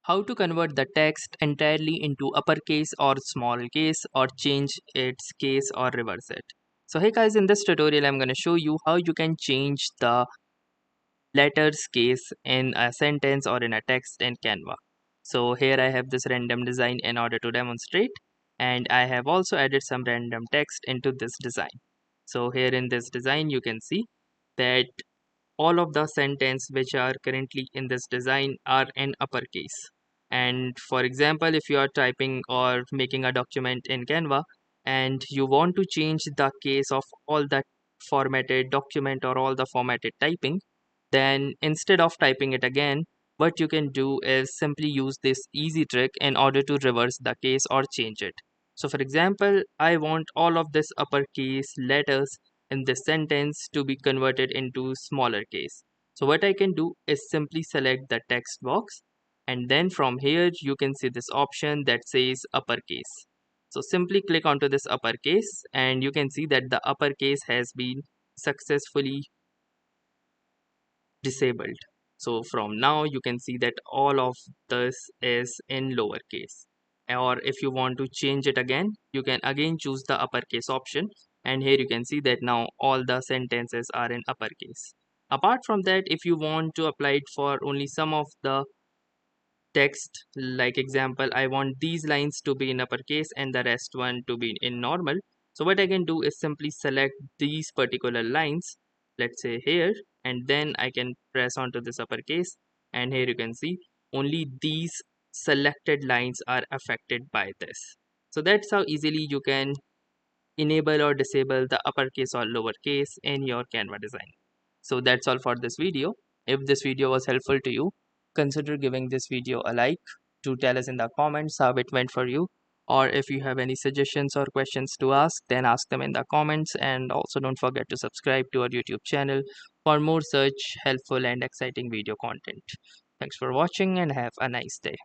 How to convert the text entirely into uppercase or small case, or change its case or reverse it. So hey guys, in this tutorial I'm going to show you how you can change the letters case in a sentence or in a text in Canva. So here I have this random design in order to demonstrate, and I have also added some random text into this design. So here in this design you can see that all of the sentence which are currently in this design are in uppercase. And for example, if you are typing or making a document in Canva and you want to change the case of all that formatted document or all the formatted typing, then instead of typing it again, what you can do is simply use this easy trick in order to reverse the case or change it. So for example, I want all of this uppercase letters in this sentence to be converted into smaller case. So what I can do is simply select the text box, and then from here you can see this option that says uppercase. So simply click onto this uppercase and you can see that the uppercase has been successfully disabled. So from now you can see that all of this is in lowercase. Or if you want to change it again, you can again choose the uppercase option, and here you can see that now all the sentences are in uppercase. Apart from that, if you want to apply it for only some of the text, like example, I want these lines to be in uppercase and the rest one to be in normal. So what I can do is simply select these particular lines, let's say here, and then I can press onto this uppercase, and here you can see only these selected lines are affected by this. So that's how easily you can enable or disable the uppercase or lowercase in your Canva design. So that's all for this video. If this video was helpful to you, consider giving this video a like. To tell us in the comments how it went for you, or if you have any suggestions or questions to ask, then ask them in the comments. And also don't forget to subscribe to our YouTube channel for more such helpful and exciting video content. Thanks for watching and have a nice day.